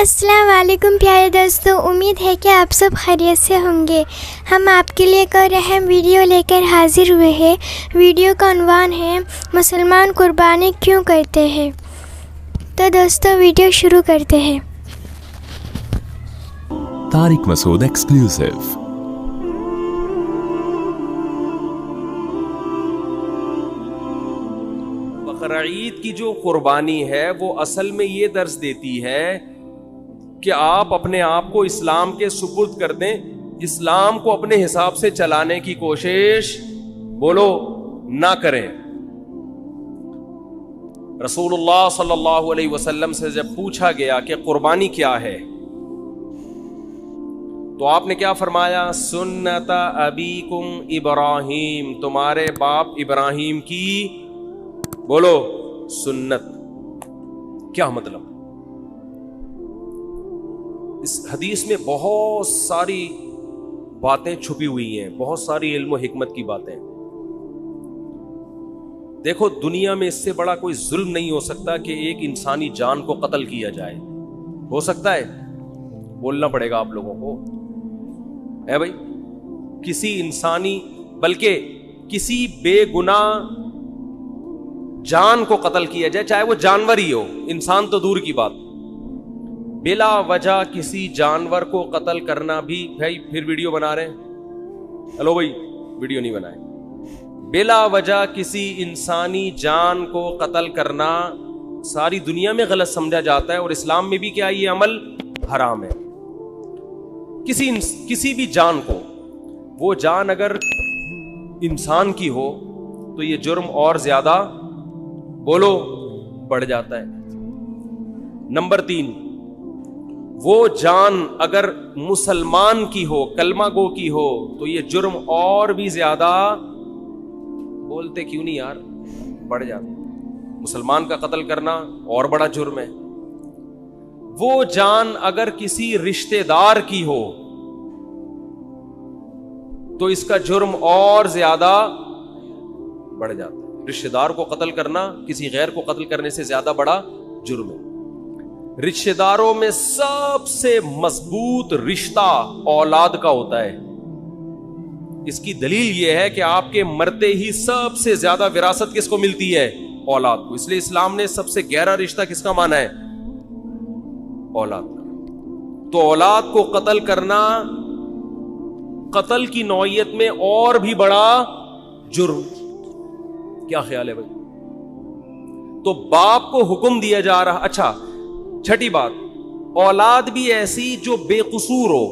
السلام علیکم پیارے دوستوں، امید ہے کہ آپ سب خیریت سے ہوں گے۔ ہم آپ کے لیے ایک اور اہم ویڈیو لے کر حاضر ہوئے ہیں۔ ویڈیو کا عنوان ہے مسلمان قربانی کیوں کرتے ہیں۔ تو دوستوں ویڈیو شروع کرتے ہیں۔ طارق مسعود ایکسکلوسیو۔ بقرعید کی جو قربانی ہے وہ اصل میں یہ درس دیتی ہے کہ آپ اپنے آپ کو اسلام کے سپرد کر دیں، اسلام کو اپنے حساب سے چلانے کی کوشش نہ کریں۔ رسول اللہ صلی اللہ علیہ وسلم سے جب پوچھا گیا کہ قربانی کیا ہے تو آپ نے کیا فرمایا؟ سنت ابیکم ابراہیم، تمہارے باپ ابراہیم کی سنت۔ کیا مطلب؟ اس حدیث میں بہت ساری باتیں چھپی ہوئی ہیں، بہت ساری علم و حکمت کی باتیں۔ دیکھو، دنیا میں اس سے بڑا کوئی ظلم نہیں ہو سکتا کہ ایک انسانی جان کو قتل کیا جائے۔ ہو سکتا ہے؟ بولنا پڑے گا آپ لوگوں کو، ہے بھائی؟ کسی انسانی بلکہ کسی بے گناہ جان کو قتل کیا جائے، چاہے وہ جانور ہی ہو، انسان تو دور کی بات، بلا وجہ کسی جانور کو قتل کرنا بھی بھائی پھر ویڈیو بنا رہے ہیں، ہلو بھائی ویڈیو نہیں بنائے۔ بلا وجہ کسی انسانی جان کو قتل کرنا ساری دنیا میں غلط سمجھا جاتا ہے، اور اسلام میں بھی کیا یہ عمل حرام ہے۔ کسی بھی جان کو، وہ جان اگر انسان کی ہو تو یہ جرم اور زیادہ بڑھ جاتا ہے۔ نمبر 3، وہ جان اگر مسلمان کی ہو، کلمہ گو کی ہو، تو یہ جرم اور بھی زیادہ، بولتے کیوں نہیں یار، بڑھ جاتا ہے۔ مسلمان کا قتل کرنا اور بڑا جرم ہے۔ وہ جان اگر کسی رشتہ دار کی ہو تو اس کا جرم اور زیادہ بڑھ جاتا ہے۔ رشتہ دار کو قتل کرنا کسی غیر کو قتل کرنے سے زیادہ بڑا جرم ہے۔ رشتہ داروں میں سب سے مضبوط رشتہ اولاد کا ہوتا ہے۔ اس کی دلیل یہ ہے کہ آپ کے مرتے ہی سب سے زیادہ وراثت کس کو ملتی ہے؟ اولاد کو۔ اس لیے اسلام نے سب سے گہرا رشتہ کس کا مانا ہے؟ اولاد کا۔ تو اولاد کو قتل کرنا قتل کی نوعیت میں اور بھی بڑا جرم۔ کیا خیال ہے بھائی؟ تو باپ کو حکم دیا جا رہا۔ اچھا، چھٹی بات، اولاد بھی ایسی جو بے قصور ہو۔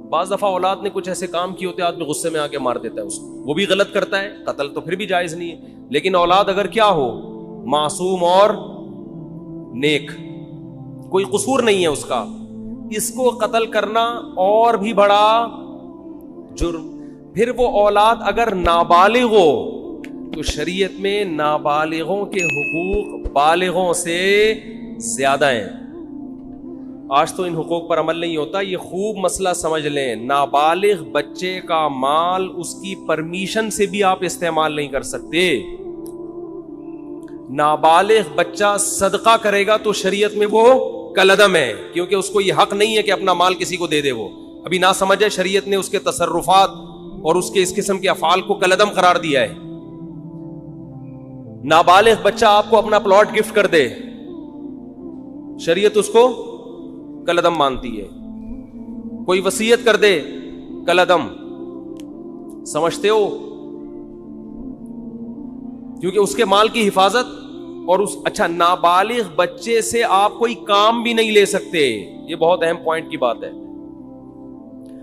بعض دفعہ اولاد نے کچھ ایسے کام کیے ہوتے ہیں، آدمی غصے میں آ کے مار دیتا ہے اس کو، وہ بھی غلط کرتا ہے، قتل تو پھر بھی جائز نہیں ہے۔ لیکن اولاد اگر کیا ہو، معصوم اور نیک، کوئی قصور نہیں ہے اس کا، اس کو قتل کرنا اور بھی بڑا جرم۔ پھر وہ اولاد اگر نابالغ ہو تو شریعت میں نابالغوں کے حقوق بالغوں سے زیادہ ہیں۔ آج تو ان حقوق پر عمل نہیں ہوتا، یہ خوب مسئلہ سمجھ لیں۔ نابالغ بچے کا مال اس کی پرمیشن سے بھی آپ استعمال نہیں کر سکتے۔ نابالغ بچہ صدقہ کرے گا تو شریعت میں وہ کالعدم ہے، کیونکہ اس کو یہ حق نہیں ہے کہ اپنا مال کسی کو دے دے۔ وہ ابھی نہ سمجھے، شریعت نے اس کے تصرفات اور اس کے اس قسم کے افعال کو کالعدم قرار دیا ہے۔ نابالغ بچہ آپ کو اپنا پلاٹ گفٹ کر دے، شریعت اس کو کالعدم مانتی ہے۔ کوئی وصیت کر دے، کالعدم۔ سمجھتے ہو؟ کیونکہ اس کے مال کی حفاظت اور اچھا، نابالغ بچے سے آپ کوئی کام بھی نہیں لے سکتے۔ یہ بہت اہم پوائنٹ کی بات ہے۔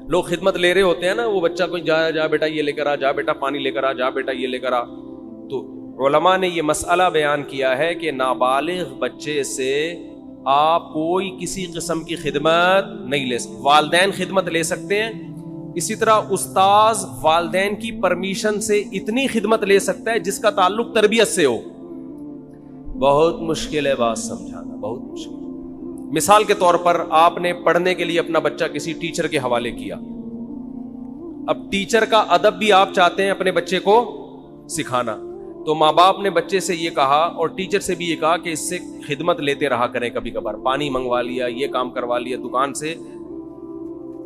لوگ خدمت لے رہے ہوتے ہیں نا، وہ بچہ کوئی جا بیٹا یہ لے کر آ، جا بیٹا پانی لے کر آ، جا بیٹا یہ لے کر آ۔ تو علماء نے یہ مسئلہ بیان کیا ہے کہ نابالغ بچے سے آپ کوئی کسی قسم کی خدمت نہیں لے سکتے۔ والدین خدمت لے سکتے ہیں، اسی طرح استاذ والدین کی پرمیشن سے اتنی خدمت لے سکتا ہے جس کا تعلق تربیت سے ہو۔ بہت مشکل ہے بات سمجھانا، بہت مشکل۔ مثال کے طور پر آپ نے پڑھنے کے لیے اپنا بچہ کسی ٹیچر کے حوالے کیا، اب ٹیچر کا ادب بھی آپ چاہتے ہیں اپنے بچے کو سکھانا، تو ماں باپ نے بچے سے یہ کہا اور ٹیچر سے بھی یہ کہا کہ اس سے خدمت لیتے رہا کریں, کبھی کبھار پانی منگوا لیا, یہ کام کروا لیا, دکان سے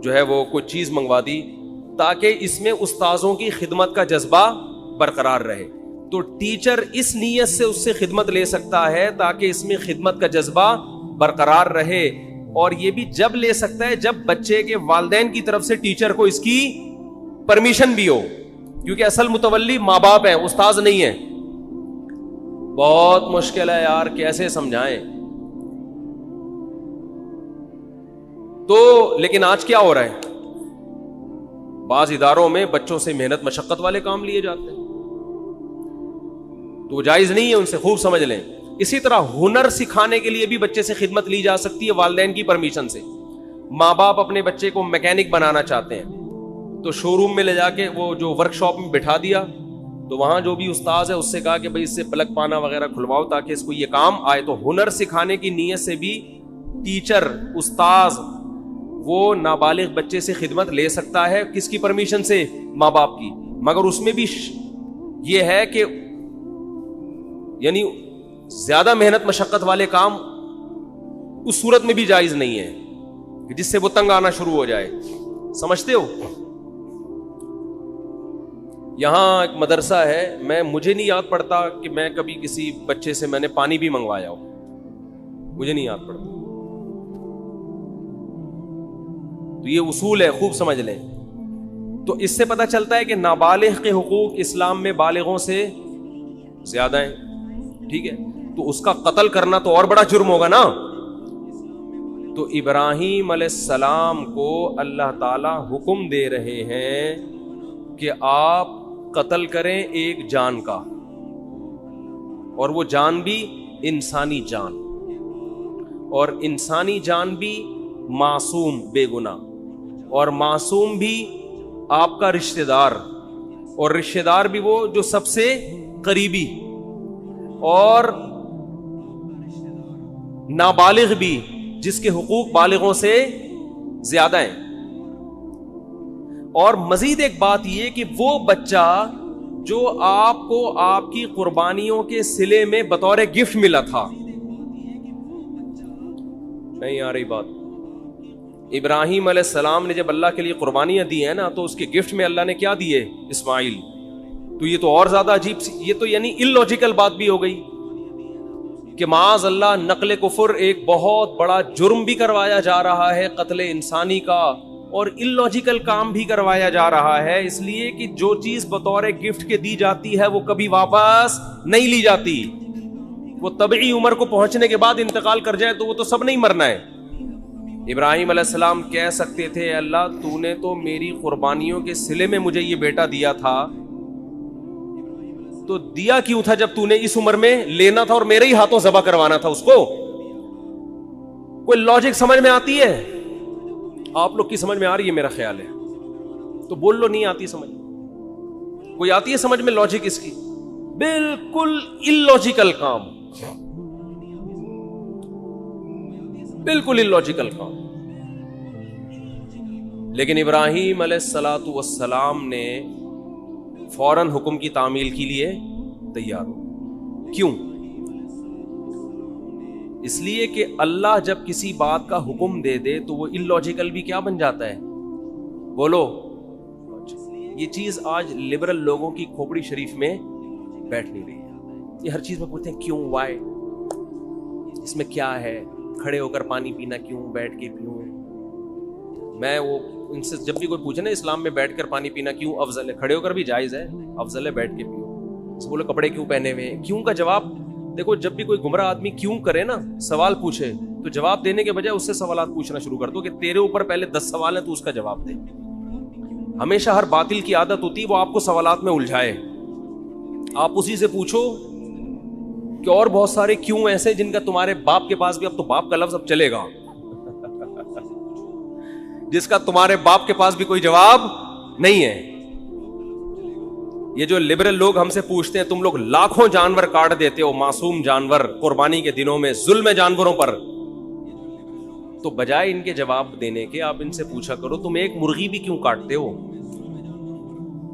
جو ہے وہ کوئی چیز منگوا دی, تاکہ اس میں استاذوں کی خدمت کا جذبہ برقرار رہے. تو ٹیچر اس نیت سے اس سے خدمت لے سکتا ہے تاکہ اس میں خدمت کا جذبہ برقرار رہے, اور یہ بھی جب لے سکتا ہے جب بچے کے والدین کی طرف سے ٹیچر کو اس کی پرمیشن بھی ہو, کیونکہ اصل متولی ماں باپ ہیں, استاذ نہیں ہے. بہت مشکل ہے یار, کیسے سمجھائیں. تو لیکن آج کیا ہو رہا ہے, بعض اداروں میں بچوں سے محنت مشقت والے کام لیے جاتے ہیں, تو وہ جائز نہیں ہے, ان سے خوب سمجھ لیں. اسی طرح ہنر سکھانے کے لیے بھی بچے سے خدمت لی جا سکتی ہے والدین کی پرمیشن سے. ماں باپ اپنے بچے کو میکینک بنانا چاہتے ہیں, تو شو روم میں لے جا کے وہ جو ورک شاپ میں بٹھا دیا, تو وہاں جو بھی استاذ ہے اس سے کہا کہ بھائی اس سے پلگ پانا وغیرہ کھلواؤ تاکہ اس کو یہ کام آئے. تو ہنر سکھانے کی نیت سے بھی ٹیچر, استاذ وہ نابالغ بچے سے خدمت لے سکتا ہے. کس کی پرمیشن سے؟ ماں باپ کی. مگر اس میں بھی یہ ہے کہ یعنی زیادہ محنت مشقت والے کام اس صورت میں بھی جائز نہیں ہے جس سے وہ تنگ آنا شروع ہو جائے. سمجھتے ہو؟ یہاں ایک مدرسہ ہے, مجھے نہیں یاد پڑتا کہ میں کبھی کسی بچے سے میں نے پانی بھی منگوایا ہو, مجھے نہیں یاد پڑتا. تو یہ اصول ہے, خوب سمجھ لیں. تو اس سے پتہ چلتا ہے کہ نابالغ کے حقوق اسلام میں بالغوں سے زیادہ ہیں. ٹھیک ہے, تو اس کا قتل کرنا تو اور بڑا جرم ہوگا نا. تو ابراہیم علیہ السلام کو اللہ تعالی حکم دے رہے ہیں کہ آپ قتل کریں ایک جان کا, اور وہ جان بھی انسانی جان, اور انسانی جان بھی معصوم بے گناہ, اور معصوم بھی آپ کا رشتہ دار, اور رشتہ دار بھی وہ جو سب سے قریبی, اور نابالغ بھی جس کے حقوق بالغوں سے زیادہ ہیں. اور مزید ایک بات یہ کہ وہ بچہ جو آپ کو آپ کی قربانیوں کے صلے میں بطور گفٹ ملا تھا, نہیں آ رہی بات, ابراہیم علیہ السلام نے جب اللہ کے لیے قربانیاں دی ہیں نا, تو اس کے گفٹ میں اللہ نے کیا دیے؟ اسماعیل. تو یہ تو اور زیادہ عجیب سی, یہ تو یعنی اللاجیکل بات بھی ہو گئی کہ معاذ اللہ نقل کفر ایک بہت بڑا جرم بھی کروایا جا رہا ہے, قتل انسانی کا, اور اللاجیکل کام بھی کروایا جا رہا ہے, اس لیے کہ جو چیز بطور گفٹ کے دی جاتی ہے وہ کبھی واپس نہیں لی جاتی. وہ طبعی عمر کو پہنچنے کے بعد انتقال کر جائے تو وہ تو سب نہیں مرنا ہے. ابراہیم علیہ السلام کہہ سکتے تھے اللہ تو نے تو میری قربانیوں کے صلے میں مجھے یہ بیٹا دیا تھا, تو دیا کیوں تھا جب تو نے اس عمر میں لینا تھا اور میرے ہی ہاتھوں ذبح کروانا تھا اس کو؟ کوئی لاجک سمجھ میں آتی ہے؟ آپ لوگ کی سمجھ میں آ رہی ہے میرا خیال ہے, تو بول لو نہیں آتی سمجھ. کوئی آتی ہے سمجھ میں لاجک اس کی؟ بالکل اللاجیکل کام, بالکل اللاجیکل کام. لیکن ابراہیم علیہ الصلوۃ والسلام نے فوراً حکم کی تعمیل کے لیے تیار ہو. کیوں؟ اس لیے کہ اللہ جب کسی بات کا حکم دے دے تو وہ اللاجیکل بھی کیا بن جاتا ہے؟ بولو. یہ چیز آج لبرل لوگوں کی کھوپڑی شریف میں بیٹھ نہیں رہی ہے. یہ ہر چیز میں پوچھتے ہیں کیوں, وائی, اس میں کیا ہے, کھڑے ہو کر پانی پینا کیوں, بیٹھ کے پیوں. میں وہ ان سے جب بھی کوئی پوچھے نا اسلام میں بیٹھ کر پانی پینا کیوں افضل ہے, کھڑے ہو کر بھی جائز ہے, افضل ہے بیٹھ کے پیو. اس بولے کپڑے کیوں پہنے ہوئے ہیں, کیوں کا جواب دیکھو. جب بھی کوئی گمراہ آدمی کیوں کرے نا, سوال پوچھے, تو جواب دینے کے بجائے اس سے سوالات پوچھنا شروع کر دو کہ تیرے اوپر پہلے 10 سوال ہیں تو اس کا جواب دے. ہمیشہ ہر باطل کی عادت ہوتی ہے وہ آپ کو سوالات میں الجھائے. آپ اسی سے پوچھو کہ اور بہت سارے کیوں ایسے جن کا تمہارے باپ کے پاس بھی, اب تو باپ کا لفظ اب چلے گا, جس کا تمہارے باپ کے پاس بھی کوئی جواب نہیں ہے. یہ جو لبرل لوگ ہم سے پوچھتے ہیں تم لوگ لاکھوں جانور کاٹ دیتے ہو, معصوم جانور, قربانی کے دنوں میں ظلم ہے جانوروں پر, تو بجائے ان کے جواب دینے کے آپ ان سے پوچھا کرو تم ایک مرغی بھی کیوں کاٹتے ہو,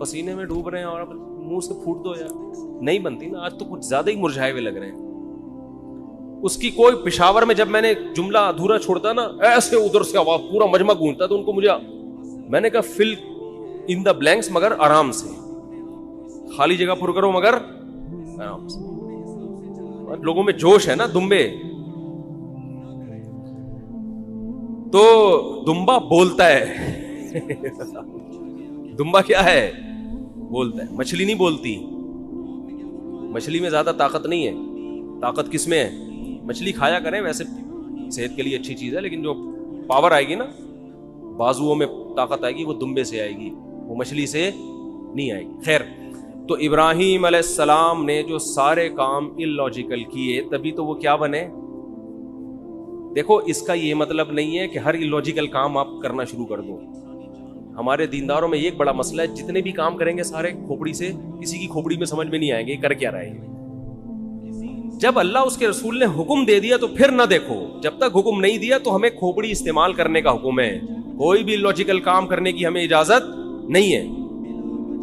پسینے میں ڈوب رہے ہیں اور منہ سے پھوٹ دو یار, نہیں بنتی نا. آج تو کچھ زیادہ ہی مرجھائے ہوئے لگ رہے ہیں. اس کی کوئی پشاور میں جب میں نے جملہ ادھورا چھوڑتا نا, ایسے ادھر سے آواز پورا مجمع گونجتا, تو ان کو مجھے, میں نے کہا فل ان دا بلینکس مگر آرام سے, خالی جگہ پر کرو مگر آرام سے. لوگوں میں جوش ہے نا, دمبے. تو دمبا بولتا ہے دمبا کیا ہے, بولتا ہے. مچھلی نہیں بولتی, مچھلی میں زیادہ طاقت نہیں ہے. طاقت کس میں ہے؟ مچھلی کھایا کریں, ویسے صحت کے لیے اچھی چیز ہے, لیکن جو پاور آئے گی نا, بازوؤں میں طاقت آئے گی, وہ دمبے سے آئے گی, وہ مچھلی سے نہیں آئے گی. خیر, تو ابراہیم علیہ السلام نے جو سارے کام اللاجیکل کیے, تبھی تو وہ کیا بنے. دیکھو, اس کا یہ مطلب نہیں ہے کہ ہر اللاجیکل کام آپ کرنا شروع کر دو. ہمارے دینداروں میں یہ ایک بڑا مسئلہ ہے, جتنے بھی کام کریں گے سارے کھوپڑی سے, کسی کی کھوپڑی میں سمجھ میں نہیں آئیں گے کر کیا رہے ہیں. جب اللہ اس کے رسول نے حکم دے دیا تو پھر نہ دیکھو. جب تک حکم نہیں دیا تو ہمیں کھوپڑی استعمال کرنے کا حکم ہے. کوئی بھی لاجیکل کام کرنے کی ہمیں اجازت نہیں ہے.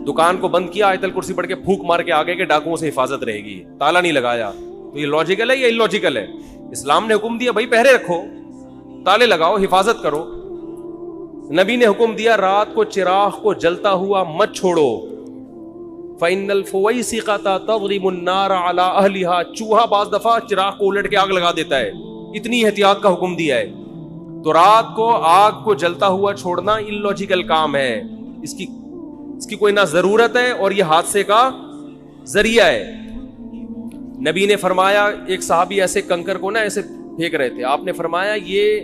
دکان کو بند کیا, آیت الکرسی پڑھ کے پھونک مار کے آگے کے ڈاکوؤں سے حفاظت رہے گی, تالا نہیں لگایا, تو یہ لاجیکل ہے یا اللاجیکل ہے؟ اسلام نے حکم دیا بھائی پہرے رکھو, تالے لگاؤ, حفاظت کرو. نبی نے حکم دیا رات کو چراغ کو جلتا ہوا مت چھوڑو. فَإِنَّ الْفُوَيْسِقَةَ تَضْرِبُ النَّارَ عَلَىٰ أَهْلِهَا. چوہا بعض دفعہ چراغ کو الٹ کے آگ لگا دیتا ہے, اتنی احتیاط کا حکم دیا ہے. تو رات کو آگ کو جلتا ہوا چھوڑنا اللاجیکل کام ہے. اس کی کوئی نہ ضرورت ہے اور یہ حادثے کا ذریعہ ہے. نبی نے فرمایا, ایک صحابی ایسے کنکر کو نا ایسے پھینک رہے تھے, آپ نے فرمایا یہ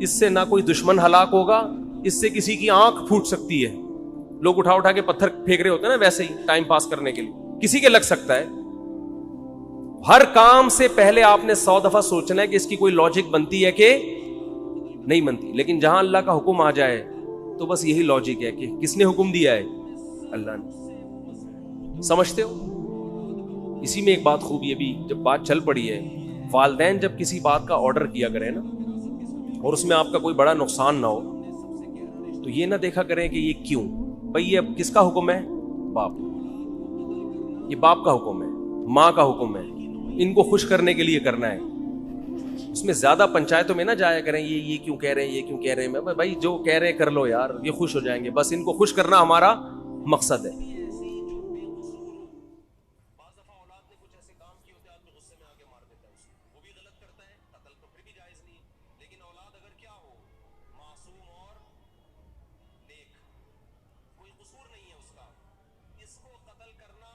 اس سے نہ کوئی دشمن ہلاک ہوگا, اس سے کسی کی آنکھ پھوٹ سکتی ہے. لوگ اٹھا اٹھا کے پتھر پھینک رہے ہوتے ہیں نا, ویسے ہی ٹائم پاس کرنے کے لیے, کسی کے لگ سکتا ہے. ہر کام سے پہلے آپ نے 100 دفعہ سوچنا ہے کہ اس کی کوئی لاجک بنتی ہے کہ نہیں بنتی. لیکن جہاں اللہ کا حکم آ جائے تو بس یہی لاجک ہے کہ کس نے حکم دیا ہے, اللہ نے. سمجھتے ہو؟ اسی میں ایک بات خوبی ہے, بھی جب بات چل پڑی ہے, والدین جب کسی بات کا آرڈر کیا کریں نا, اور اس میں آپ کا کوئی بڑا نقصان نہ ہو, تو یہ نہ دیکھا کریں کہ یہ کیوں. بھئی یہ کس کا حکم ہے؟ باپ. یہ باپ کا حکم ہے, ماں کا حکم ہے, ان کو خوش کرنے کے لیے کرنا ہے. اس میں زیادہ پنچایتوں میں نہ جایا کریں, یہ کیوں کہہ رہے ہیں, یہ کیوں کہہ رہے ہیں. بھائی جو کہہ رہے ہیں کر لو یار, یہ خوش ہو جائیں گے, بس ان کو خوش کرنا ہمارا مقصد ہے. قصور نہیں ہے اس کا, اس کو قتل کرنا